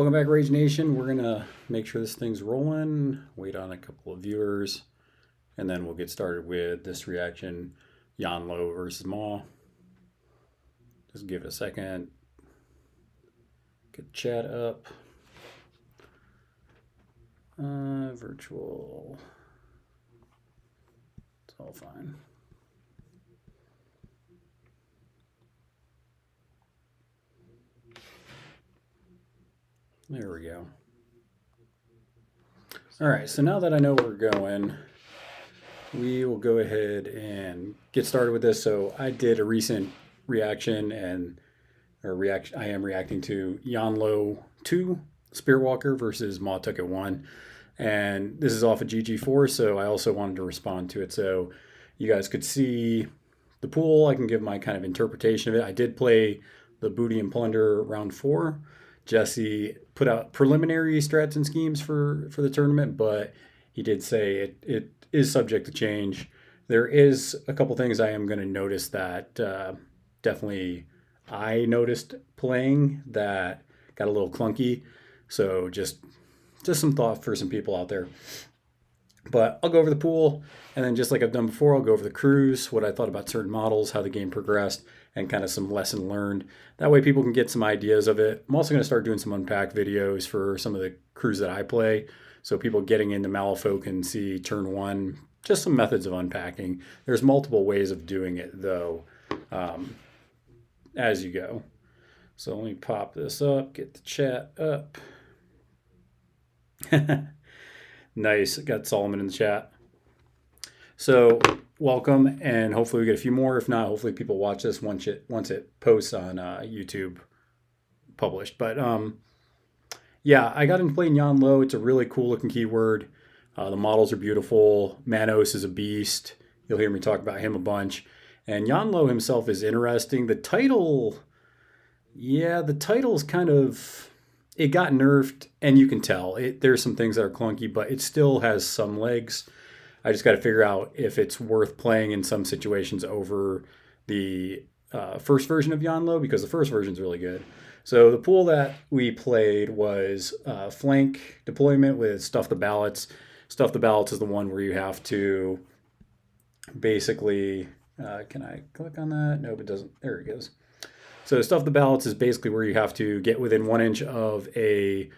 Welcome back, Rage Nation. We're gonna make sure this thing's rolling, wait on a couple of viewers, and then we'll get started with this reaction, Yanlo versus Mah. Just give it a second. Get the chat up. Virtual. It's all fine. There we go. All right, so now that I know where we're going, we will go ahead and get started with this. So I did a recent reaction I am reacting to Yanlo 2, Spirit Walker versus Mah Tucket 1. And this is off of GG4, so I also wanted to respond to it. So you guys could see the pool. I can give my kind of interpretation of it. I did play the Booty and Plunder round 4. Jesse put out preliminary strats and schemes for the tournament, but he did say it is subject to change. There is a couple things I am going to notice that definitely I noticed playing that got a little clunky. So just some thought for some people out there. But I'll go over the pool, and then just like I've done before, I'll go over the crews, what I thought about certain models, how the game progressed, and kind of some lesson learned. That way people can get some ideas of it. I'm also going to start doing some unpack videos for some of the crews that I play, so people getting into Malifaux can see turn 1, just some methods of unpacking. There's multiple ways of doing it, though, as you go. So let me pop this up, get the chat up. Nice, got Solomon in the chat. So welcome, and hopefully we get a few more. If not, hopefully people watch this once it posts on YouTube published. But yeah, I got into playing Yanlo. It's a really cool looking keyword. The models are beautiful. Manos is a beast. You'll hear me talk about him a bunch. And Yanlo himself is interesting. The title, yeah, the title's kind of, it got nerfed, and you can tell. There's some things that are clunky, but it still has some legs. I just got to figure out if it's worth playing in some situations over the first version of Yanlo, because the first version is really good. So the pool that we played was flank deployment with Stuff The Ballots. Stuff The Ballots is the one where you have to basically, can I click on that? Nope, it doesn't. There it goes. So Stuff The Ballots is basically where you have to get within 1 inch of a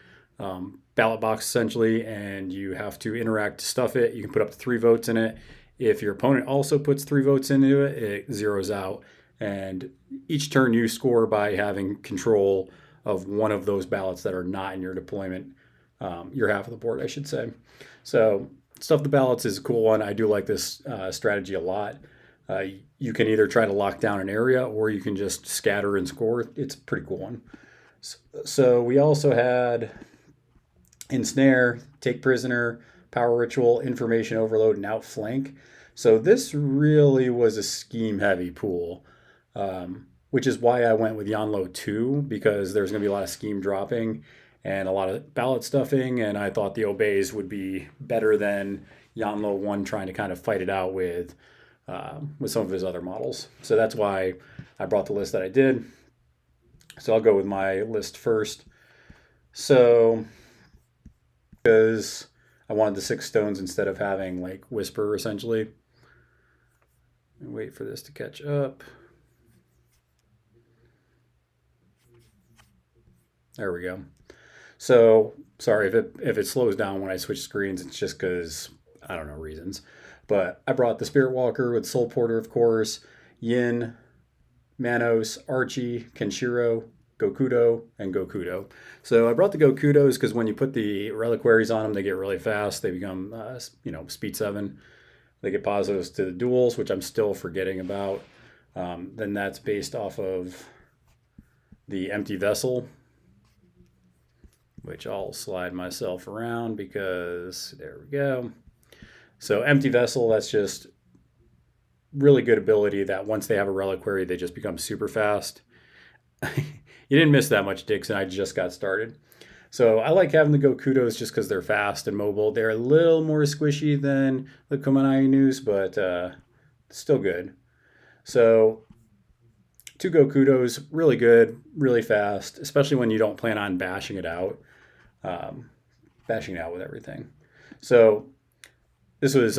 ballot box, essentially, and you have to interact to stuff it. You can put up to 3 votes in it. If your opponent also puts 3 votes into it, it zeroes out. And each turn you score by having control of one of those ballots that are not in your deployment, your half of the board, I should say. So Stuff The Ballots is a cool one. I do like this strategy a lot. You can either try to lock down an area, or you can just scatter and score. It's a pretty cool one. So we also had Ensnare, Take Prisoner, Power Ritual, Information Overload, and Outflank. So this really was a scheme-heavy pool, which is why I went with Yanlo 2, because there's going to be a lot of scheme dropping and a lot of ballot stuffing, and I thought the Obeys would be better than Yanlo 1 trying to kind of fight it out with some of his other models. So that's why I brought the list that I did. So I'll go with my list first. So because I wanted the 6 stones instead of having like Whisper, essentially. And wait for this to catch up. There we go. So sorry if it slows down when I switch screens. It's just because I don't know reasons. But I brought the Spirit Walker with Soul Porter, of course, Yin, Manos, Archie, Kenshiro, Gokudo, and Gokudo. So I brought the Gokudos because when you put the reliquaries on them, they get really fast. They become, speed 7. They get positives to the duels, which I'm still forgetting about. Then that's based off of the Empty Vessel, which I'll slide myself around because there we go. So Empty Vessel, that's just really good ability that once they have a reliquary, they just become super fast. You didn't miss that much, Dixon. I just got started. So I like having the Gokudos just because they're fast and mobile. They're a little more squishy than the Kumanai News, but still good. So 2 Gokudos, really good, really fast, especially when you don't plan on bashing it out. bashing it out with everything. So this was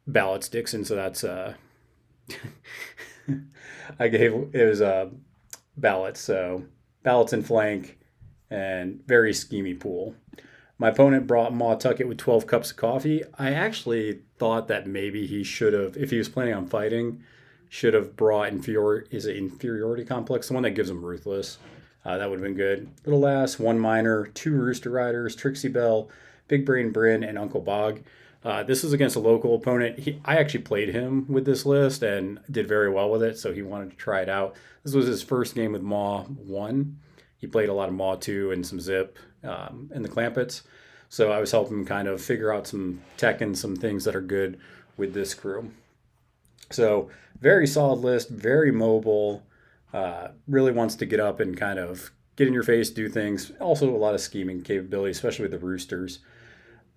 Ballots Dixon, so that's I gave it was Ballots, so Ballots in flank and very schemy pool. My opponent brought Mah Tucket with 12 cups of coffee. I actually thought that maybe he should have, if he was planning on fighting, should have brought inferiority complex, the one that gives him ruthless. That would have been good. Little Lass, one Miner, two Rooster Riders, Trixie Belle, Big Brain Bryn, and Uncle Bog. This is against a local opponent. I actually played him with this list and did very well with it, so he wanted to try it out. This was his first game with Maw 1. He played a lot of Maw 2 and some Zip and the Clampets. So I was helping him kind of figure out some tech and some things that are good with this crew. So very solid list, very mobile, really wants to get up and kind of get in your face, do things. Also a lot of scheming capability, especially with the Roosters.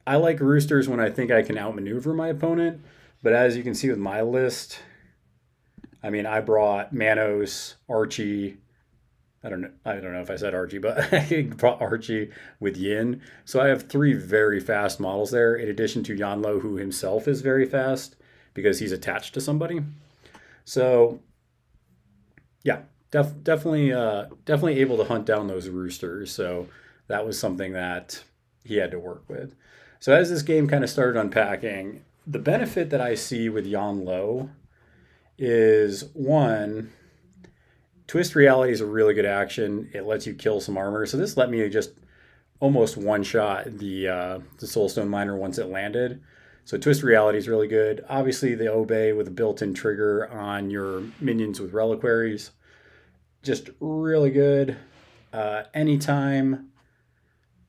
I like Roosters when I think I can outmaneuver my opponent, but as you can see with my list, I mean, I brought Manos, Archie. I don't know if I said Archie, but I brought Archie with Yin. So I have three very fast models there, in addition to Yanlo, who himself is very fast because he's attached to somebody. So yeah, definitely able to hunt down those Roosters. So that was something that he had to work with. So as this game kind of started unpacking, the benefit that I see with Yanlo is one, Twist Reality is a really good action. It lets you kill some armor. So this let me just almost one-shot the Soulstone Miner once it landed. So Twist Reality is really good. Obviously, the Obey with a built-in trigger on your minions with reliquaries, just really good. Anytime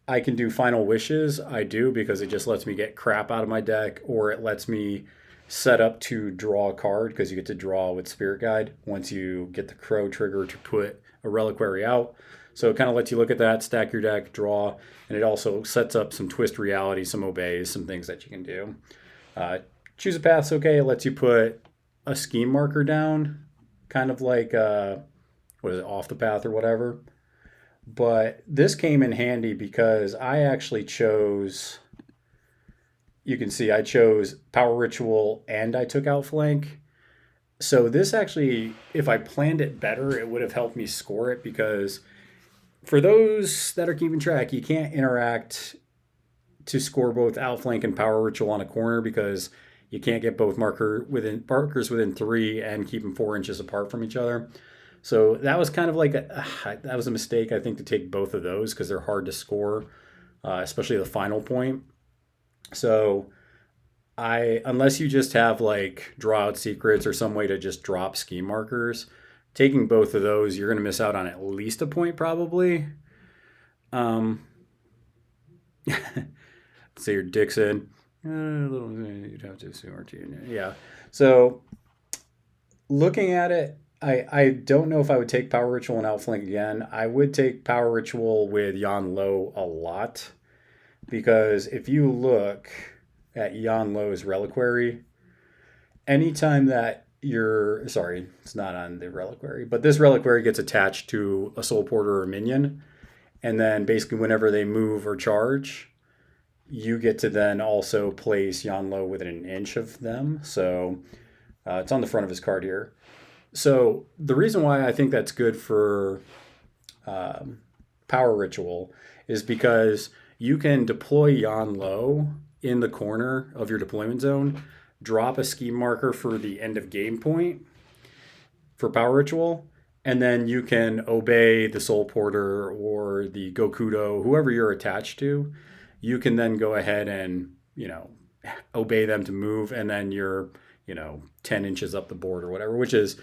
I can do Final Wishes, I do, because it just lets me get crap out of my deck, or it lets me set up to draw a card, because you get to draw with Spirit Guide once you get the Crow trigger to put a reliquary out. So it kind of lets you look at that, stack your deck, draw, and it also sets up some Twist Reality, some Obeys, some things that you can do. Choose a Path's okay. It lets you put a scheme marker down, kind of like, off the path or whatever. But this came in handy because I actually chose, you can see I chose Power Ritual and I took Outflank. So this actually, if I planned it better, it would have helped me score it, because for those that are keeping track, you can't interact to score both Outflank and Power Ritual on a corner, because you can't get both markers within 3 and keep them 4 inches apart from each other. So that was kind of like that was a mistake, I think, to take both of those, because they're hard to score, especially the final point. So unless you just have like draw out secrets or some way to just drop scheme markers, taking both of those, you're going to miss out on at least a point probably. Say your Dixon, you'd have to assume RT. Yeah. So looking at it, I don't know if I would take Power Ritual and Outflank again. I would take Power Ritual with Yanlo a lot, because if you look at Yanlo's Reliquary, anytime that it's not on the Reliquary, but this Reliquary gets attached to a Soul Porter or a minion, and then basically whenever they move or charge, you get to then also place Yanlo within an inch of them. So it's on the front of his card here. So the reason why I think that's good for Power Ritual is because you can deploy Yanlo in the corner of your deployment zone, drop a scheme marker for the end of game point for Power Ritual, and then you can obey the Soul Porter or the Gokudo, whoever you're attached to. You can then go ahead and, obey them to move, and then you're, 10 inches up the board or whatever, which is,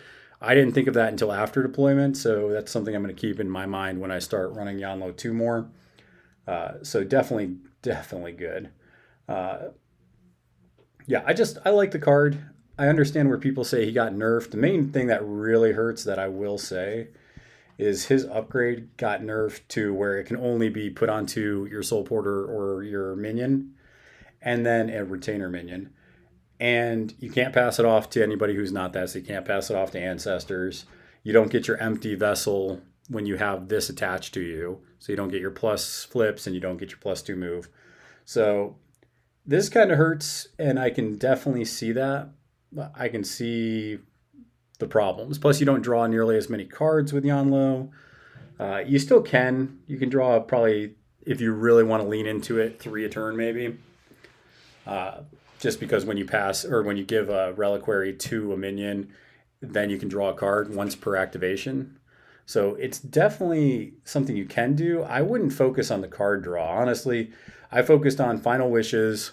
I didn't think of that until after deployment, so that's something I'm going to keep in my mind when I start running Yanlo 2 more. So definitely good. I like the card. I understand where people say he got nerfed. The main thing that really hurts, that I will say, is his upgrade got nerfed to where it can only be put onto your Soul Porter or your minion, and then a retainer minion. And you can't pass it off to anybody who's not that, so you can't pass it off to ancestors. You don't get your empty vessel, when you have this attached to you. So you don't get your plus flips and you don't get your +2 move. So this kind of hurts, and I can definitely see that. I can see the problems. Plus, you don't draw nearly as many cards with Yanlo. You still can. You can draw probably, if you really want to lean into it, 3 a turn maybe. Just because when you pass or when you give a reliquary to a minion, then you can draw a card once per activation. So it's definitely something you can do. I wouldn't focus on the card draw. Honestly, I focused on Final Wishes,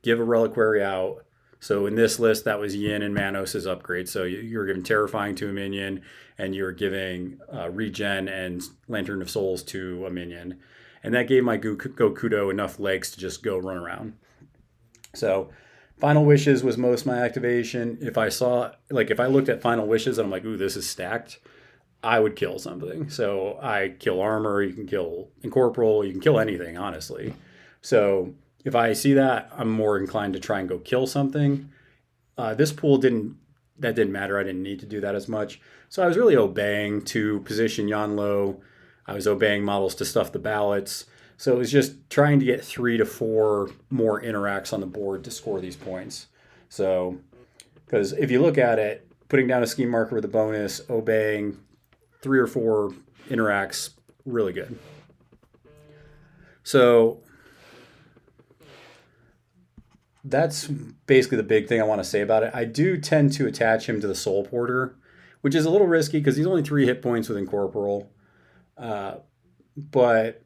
give a reliquary out. So in this list, that was Yin and Manos' upgrade. So you were giving Terrifying to a minion, and you were giving Regen and Lantern of Souls to a minion. And that gave my Gokudo enough legs to just go run around. So Final Wishes was most of my activation. If I looked at Final Wishes and I'm like, ooh, this is stacked, I would kill something. So I kill armor, you can kill incorporeal, you can kill anything, honestly. So if I see that, I'm more inclined to try and go kill something. This pool didn't matter. I didn't need to do that as much. So I was really obeying to position Yanlo. I was obeying models to stuff the ballots. So it was just trying to get 3 to 4 more interacts on the board to score these points. So, because if you look at it, putting down a scheme marker with a bonus, obeying 3 or 4 interacts, really good. So that's basically the big thing I want to say about it. I do tend to attach him to the Soul Porter, which is a little risky because he's only 3 hit points with Incorporeal. But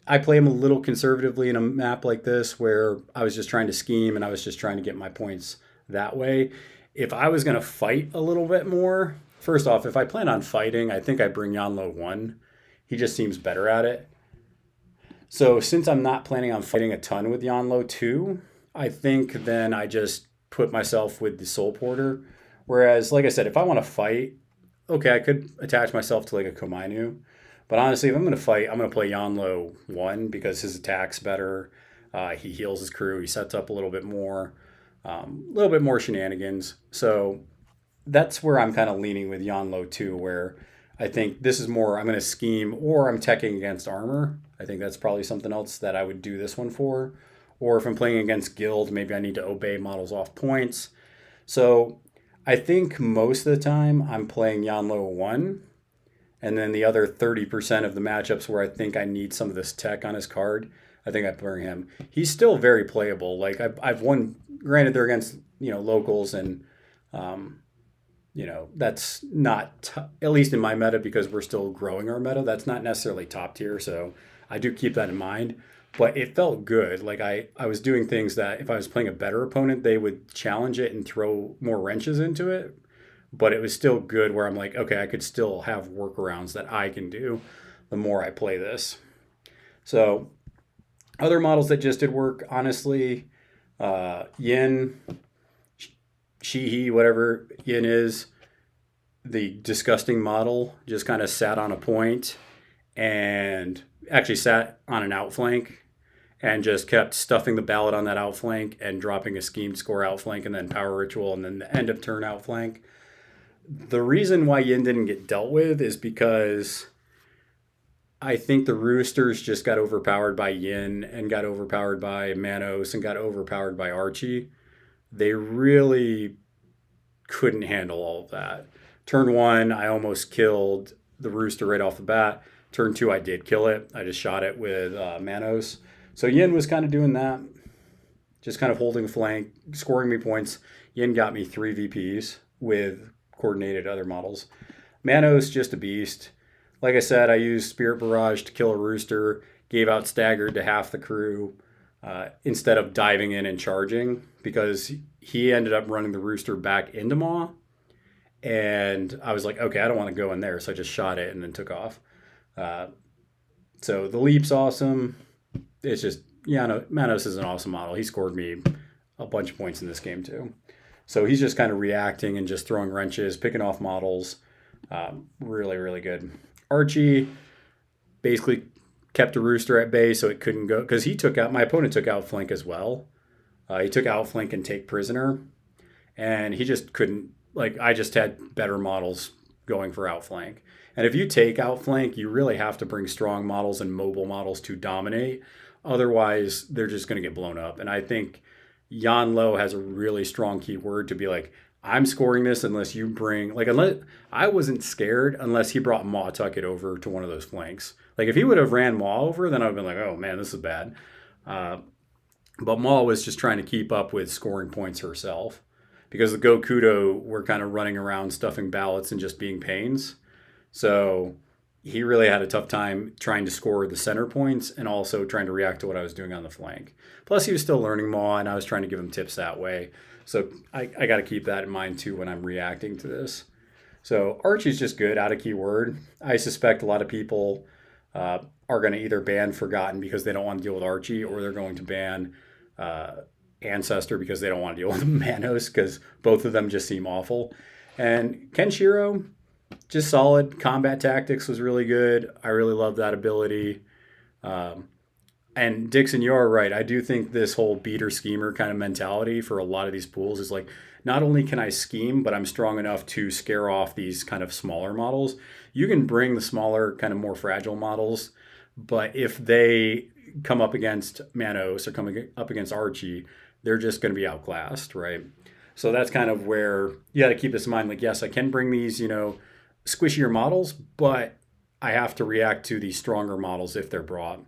I play him a little conservatively in a map like this where I was just trying to scheme and I was just trying to get my points that way. If I was going to fight a little bit more, first off, if I plan on fighting, I think I bring Yanlo 1. He just seems better at it. So since I'm not planning on fighting a ton with Yanlo 2, I think then I just put myself with the Soul Porter. Whereas, like I said, if I want to fight, okay, I could attach myself to like a Komainu. But honestly, if I'm going to fight, I'm going to play Yanlo 1 because his attack's better. He heals his crew. He sets up a little bit more shenanigans. So that's where I'm kind of leaning with Yanlo 2, where I think this is more I'm going to scheme or I'm teching against armor. I think that's probably something else that I would do this one for. Or if I'm playing against guild, maybe I need to obey models off points. So I think most of the time I'm playing Yanlo 1. And then the other 30% of the matchups where I think I need some of this tech on his card, I think I bring him. He's still very playable. Like I've won, granted they're against, locals and, that's not, at least in my meta, because we're still growing our meta, that's not necessarily top tier. So I do keep that in mind. But it felt good. Like I was doing things that if I was playing a better opponent, they would challenge it and throw more wrenches into it. But it was still good where I'm like, okay, I could still have workarounds that I can do the more I play this. So other models that just did work, honestly, Yin, Shihi, whatever Yin is, the disgusting model just kind of sat on a point and actually sat on an outflank and just kept stuffing the ballot on that outflank and dropping a schemed score outflank and then power ritual and then the end of turn outflank. The reason why Yin didn't get dealt with is because I think the Roosters just got overpowered by Yin and got overpowered by Manos and got overpowered by Archie. They really couldn't handle all of that. Turn 1, I almost killed the Rooster right off the bat. Turn 2, I did kill it. I just shot it with Manos. So Yin was kind of doing that, just kind of holding flank, scoring me points. Yin got me 3 VPs with coordinated other models. Manos, just a beast. Like I said, I used Spirit Barrage to kill a Rooster, gave out Staggered to half the crew instead of diving in and charging because he ended up running the Rooster back into Mah. And I was like, okay, I don't want to go in there. So I just shot it and then took off. So the leap's awesome. It's just, Manos is an awesome model. He scored me a bunch of points in this game too. So he's just kind of reacting and just throwing wrenches, picking off models. Really, really good. Archie basically kept a Rooster at bay so it couldn't go, because my opponent took outflank as well. He took outflank and take prisoner. And he just couldn't, I just had better models going for outflank. And if you take outflank, you really have to bring strong models and mobile models to dominate. Otherwise, they're just going to get blown up. And I think Yan Lo has a really strong keyword to be like, I'm scoring this unless you bring, like, unless I wasn't scared unless he brought Mah Tucket over to one of those flanks. Like, if he would have ran Mah over, then I would have been like, oh man, this is bad. But Mah was just trying to keep up with scoring points herself because the Gokudo were kind of running around stuffing ballots and just being pains. So he really had a tough time trying to score the center points and also trying to react to what I was doing on the flank. Plus, he was still learning Mah, and I was trying to give him tips that way. So I got to keep that in mind too when I'm reacting to this. So Archie's just good out of keyword. I suspect a lot of people are going to either ban Forgotten because they don't want to deal with Archie, or they're going to ban Ancestor because they don't want to deal with Manos, because both of them just seem awful. And Kenshiro, just solid. Combat tactics was really good. I really love that ability. And Dixon, you're right. I do think this whole beater schemer kind of mentality for a lot of these pools is like, not only can I scheme, but I'm strong enough to scare off these kind of smaller models. You can bring the smaller, kind of more fragile models, but if they come up against Manos or come up against Archie, they're just going to be outclassed, right? So that's kind of where you got to keep this in mind. Like, yes, I can bring these, squishier models, but I have to react to these stronger models if they're brought.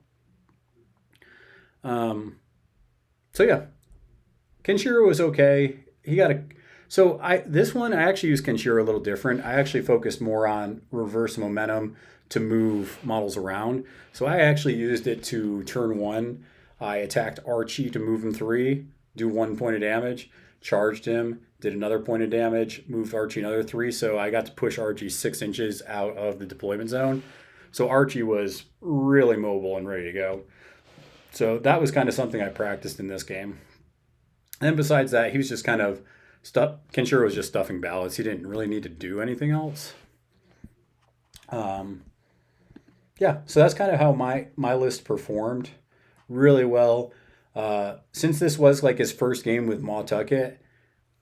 So yeah, Kenshiro was okay. He got this one I actually used Kenshiro a little different. I actually focused more on reverse momentum to move models around. So I actually used it to turn 1. I attacked Archie to move him 3, do 1 point of damage, charged him, did another point of damage, moved Archie another 3. So I got to push Archie 6 inches out of the deployment zone. So Archie was really mobile and ready to go. So that was kind of something I practiced in this game. And besides that, he was just kind of Kenshiro was just stuffing ballots. He didn't really need to do anything else. Yeah, so that's kind of how my list performed really well. Since this was like his first game with Mah Tucket,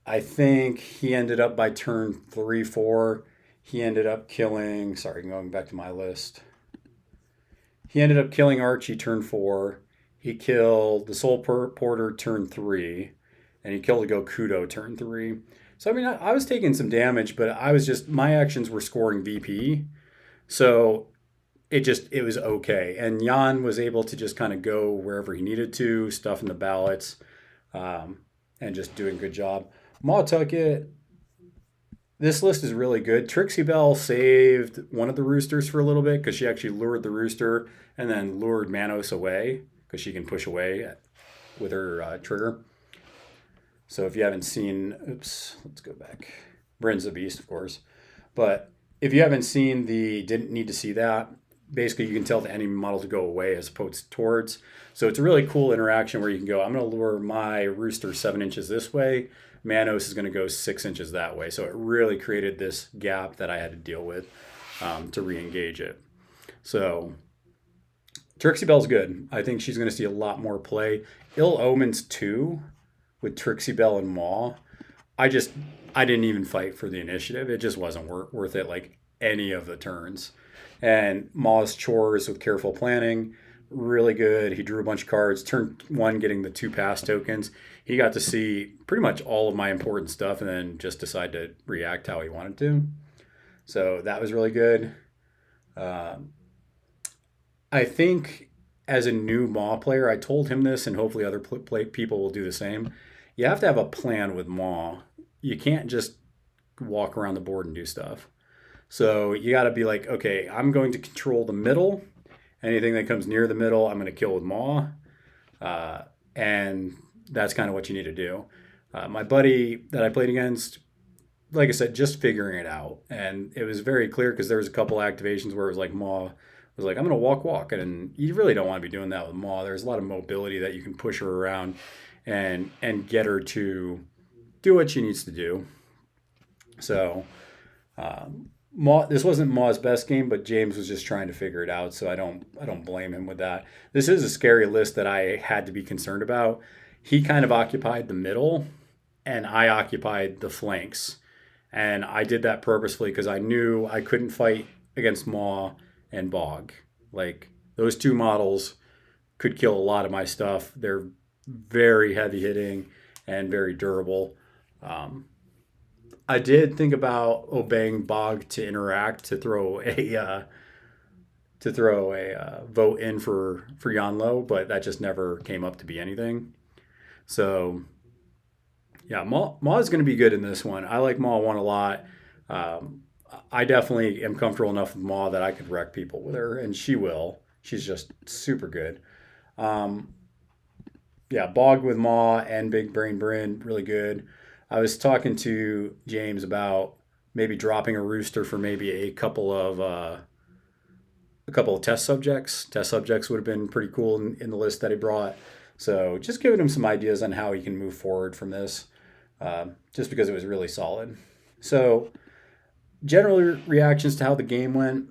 I think he ended up by turn 3, 4. He ended up killing, going back to my list. He ended up killing Archie turn 4. He killed the Soul Porter turn 3, and he killed the Gokudo turn 3. So, I mean, I was taking some damage, but my actions were scoring VP. So it was okay. And Jan was able to just kind of go wherever he needed to, stuffing the ballots, and just doing a good job. Mah Tucket, this list is really good. Trixie Belle saved one of the roosters for a little bit because she actually lured the rooster and then lured Manos away, because she can push away with her trigger. So if you haven't seen, let's go back. Bryn's the Beast, of course. But if you haven't seen didn't need to see that, basically you can tell the enemy model to go away as opposed to towards. So it's a really cool interaction where you can go, I'm going to lure my rooster 7 inches this way. Manos is going to go 6 inches that way. So it really created this gap that I had to deal with to re-engage it. So Trixie Belle's good. I think she's going to see a lot more play. Ill Omens 2 with Trixie Belle and Mah. I didn't even fight for the initiative. It just wasn't worth it like any of the turns. And Mah's chores with careful planning, really good. He drew a bunch of cards. Turn 1 getting the 2 pass tokens. He got to see pretty much all of my important stuff and then just decide to react how he wanted to. So that was really good. I think as a new Mah player, I told him this, and hopefully other people will do the same. You have to have a plan with Mah. You can't just walk around the board and do stuff. So you got to be like, okay, I'm going to control the middle. Anything that comes near the middle, I'm going to kill with Mah. And that's kind of what you need to do. My buddy that I played against, like I said, just figuring it out. And it was very clear because there was a couple activations where it was like Mah was like, I'm going to walk. And you really don't want to be doing that with Mah. There's a lot of mobility that you can push her around and get her to do what she needs to do. So this wasn't Mah's best game, but James was just trying to figure it out. So I don't blame him with that. This is a scary list that I had to be concerned about. He kind of occupied the middle and I occupied the flanks. And I did that purposefully because I knew I couldn't fight against Maw and Bog. Like, those two models could kill a lot of my stuff. They're very heavy hitting and very durable. Um, I did think about obeying Bog to interact to throw a vote in for Yanlo, but that just never came up to be anything. So yeah, Maw is going to be good in this one. I like Maw 1 a lot. Um, I definitely am comfortable enough with Maw that I could wreck people with her, and she will. She's just super good. Um, yeah, Bog with Maw and Big Brain Bryn, really good. I was talking to James about maybe dropping a rooster for maybe a couple of test subjects. Test subjects would have been pretty cool in the list that he brought. So just giving him some ideas on how he can move forward from this, just because it was really solid. So general reactions to how the game went.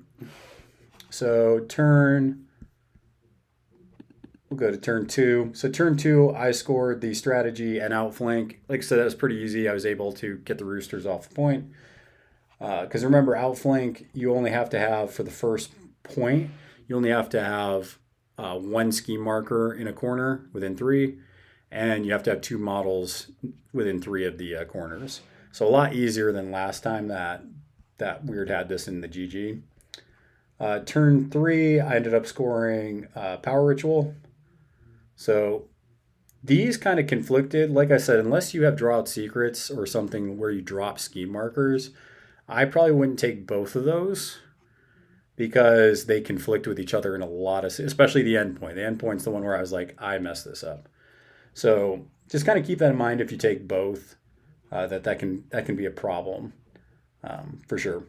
So we'll go to turn 2. So turn 2, I scored the strategy and outflank. Like I said, that was pretty easy. I was able to get the roosters off the point. Because remember, outflank, you only have to have, for the first point, you only have to have one scheme marker in a corner within 3, and you have to have 2 models within 3 of the corners. So a lot easier than last time that Weird had this in the GG. Turn 3, I ended up scoring Power Ritual. So these kind of conflicted. Like I said, unless you have Draw Out Secrets or something where you drop scheme markers, I probably wouldn't take both of those because they conflict with each other in a lot of, especially the endpoint. The endpoint's the one where I was like, I messed this up. So just kind of keep that in mind if you take both, that can be a problem, for sure.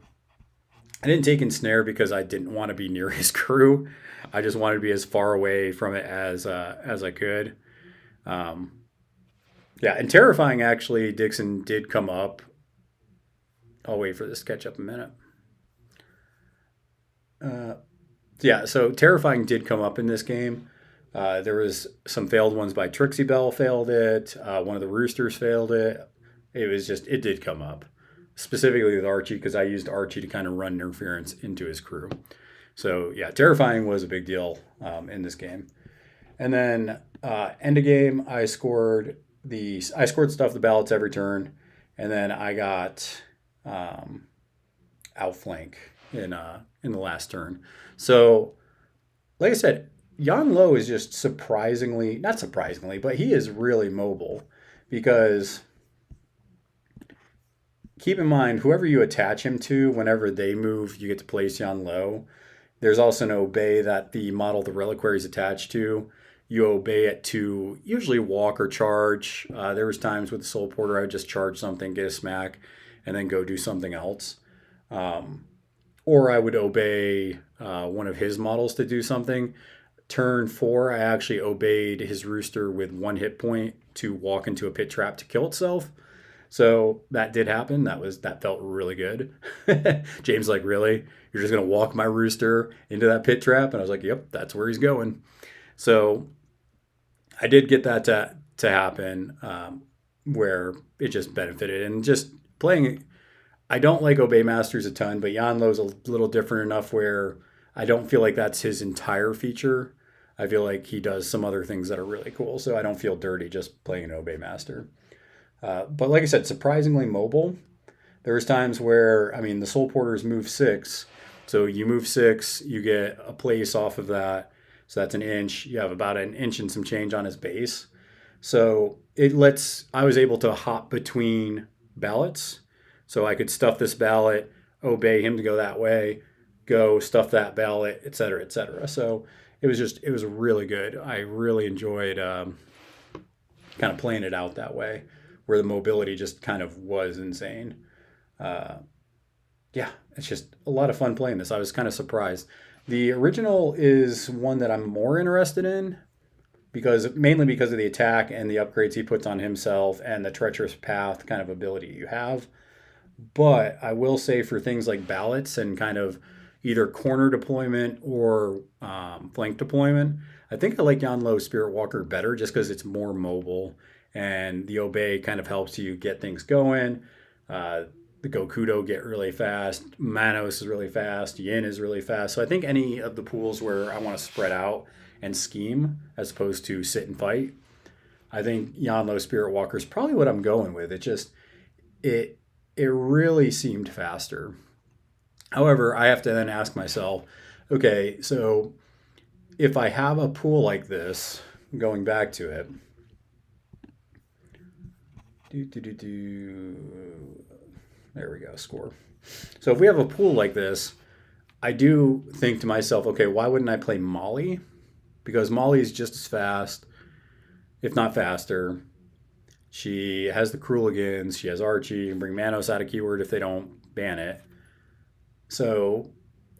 I didn't take Ensnare because I didn't want to be near his crew. I just wanted to be as far away from it as I could. Yeah, and Terrifying, actually, Dixon did come up. I'll wait for this to catch up a minute. Yeah, so Terrifying did come up in this game. There was some failed ones by Trixie Belle failed it. One of the Roosters failed it. It did come up. Specifically with Archie, because I used Archie to kind of run interference into his crew. So yeah, Terrifying was a big deal in this game. And then end of game, I scored Stuff the Ballots every turn, and then I got outflank in the last turn. So like I said, Yan Lo is just not surprisingly, but he is really mobile, because keep in mind, whoever you attach him to, whenever they move, you get to place Yan Lo. There's also an obey that the model the reliquary is attached to. You obey it to usually walk or charge. There was times with the Soul Porter, I would just charge something, get a smack, and then go do something else. Or I would obey one of his models to do something. Turn 4, I actually obeyed his rooster with 1 hit point to walk into a pit trap to kill itself. So that did happen. That felt really good. James like, really? You're just gonna walk my rooster into that pit trap? And I was like, yep, that's where he's going. So I did get that to happen, where it just benefited. And just playing, I don't like Obey Masters a ton, but Yanlo's a little different enough where I don't feel like that's his entire feature. I feel like he does some other things that are really cool, so I don't feel dirty just playing an Obey Master. But like I said, surprisingly mobile. There was times where, I mean, the Soul Porters move 6. So you move 6, you get a place off of that. So that's 1 inch. You have about 1 inch and some change on his base. So I was able to hop between ballots. So I could stuff this ballot, obey him to go that way, go stuff that ballot, et cetera, et cetera. So it was really good. I really enjoyed kind of playing it out that way, where the mobility just kind of was insane. Yeah, it's just a lot of fun playing this. I was kind of surprised. The original is one that I'm more interested in, mainly because of the attack and the upgrades he puts on himself and the treacherous path kind of ability you have. But I will say, for things like ballots and kind of either corner deployment or flank deployment, I think I like Yanlo Spirit Walker better, just because it's more mobile and the obey kind of helps you get things going. the Gokudo get really fast. Manos is really fast. Yin is really fast. So I think any of the pools where I want to spread out and scheme as opposed to sit and fight, I think Yanlo Spirit Walker is probably what I'm going with. It really seemed faster. However, I have to then ask myself, okay, so if I have a pool like this, going back to it, there we go, score. So if we have a pool like this, I do think to myself, okay, why wouldn't I play Molly? Because Molly is just as fast, if not faster. She has the Crueligans, she has Archie, you can bring Manos out of keyword if they don't ban it. So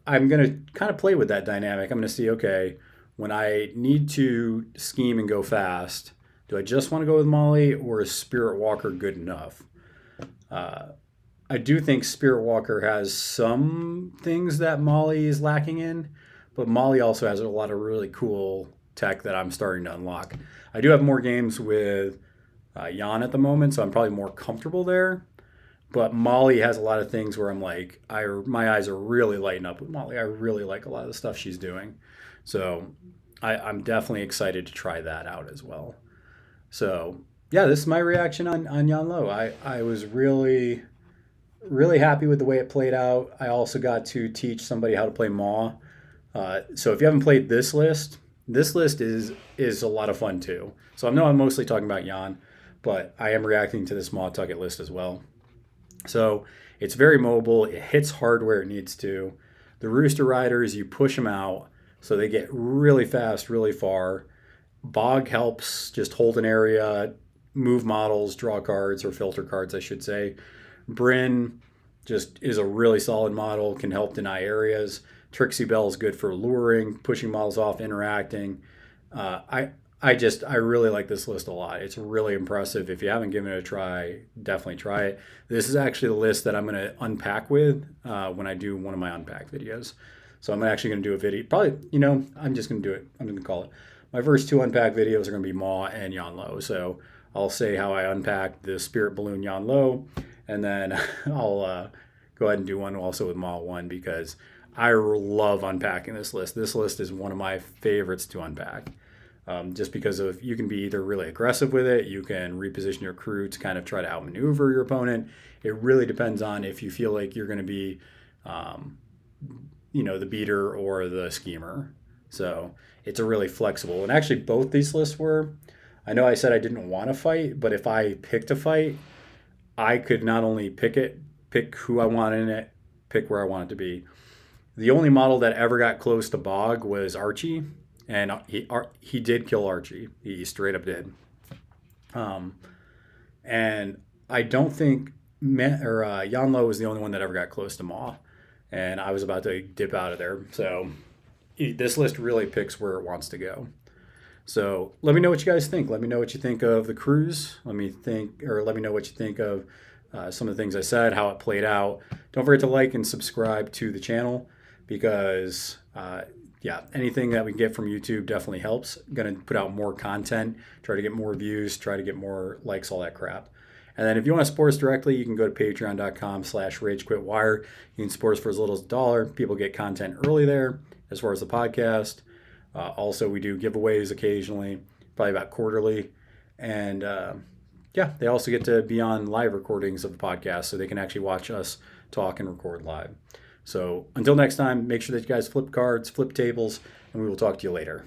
I'm going to kind of play with that dynamic. I'm going to see, okay, when I need to scheme and go fast, do I just want to go with Molly, or is Spirit Walker good enough? I do think Spirit Walker has some things that Molly is lacking in, but Molly also has a lot of really cool tech that I'm starting to unlock. I do have more games with Jan at the moment, so I'm probably more comfortable there. But Molly has a lot of things where I'm like, my eyes are really lighting up with Molly. I really like a lot of the stuff she's doing. So I'm definitely excited to try that out as well. So yeah, this is my reaction on Yanlo. I was really, really happy with the way it played out. I also got to teach somebody how to play Mah. So if you haven't played this list is a lot of fun too. So I know I'm mostly talking about Jan, but I am reacting to this Mah Tucket list as well. So it's very mobile. It hits hard where it needs to. The Rooster Riders, you push them out so they get really fast, really far. Bog helps just hold an area, move models, draw cards, or filter cards, I should say. Bryn just is a really solid model, can help deny areas. Trixie Belle is good for luring, pushing models off, interacting. I really like this list a lot. It's really impressive. If you haven't given it a try, definitely try it. This is actually the list that I'm going to unpack with when I do one of my unpack videos. So I'm actually going to do a video. Probably, I'm just going to do it. I'm going to call it. My first 2 unpack videos are going to be Mah and Yanlo. So I'll say how I unpacked the Spirit Balloon Yanlo, and then I'll go ahead and do one also with Mah 1 because I love unpacking this list. This list is one of my favorites to unpack. Just because of you can be either really aggressive with it, you can reposition your crew to kind of try to outmaneuver your opponent. It really depends on if you feel like you're going to be, the beater or the schemer. So it's a really flexible. And actually, both these lists were. I know I said I didn't want to fight, but if I picked a fight, I could not only pick who I want in it, pick where I want it to be. The only model that ever got close to Bog was Archie. And he did kill Archie. He straight up did. And I don't think Yanlo was the only one that ever got close to Mah. And I was about to dip out of there. So this list really picks where it wants to go. So let me know what you guys think. Let me know what you think of the cruise. Let me know what you think of some of the things I said, how it played out. Don't forget to like and subscribe to the channel because anything that we can get from YouTube definitely helps. I'm going to put out more content, try to get more views, try to get more likes, all that crap. And then if you want to support us directly, you can go to patreon.com/RageQuitWire. You can support us for as little as $1. People get content early there as far as the podcast. Also, we do giveaways occasionally, probably about quarterly. And they also get to be on live recordings of the podcast so they can actually watch us talk and record live. So until next time, make sure that you guys flip cards, flip tables, and we will talk to you later.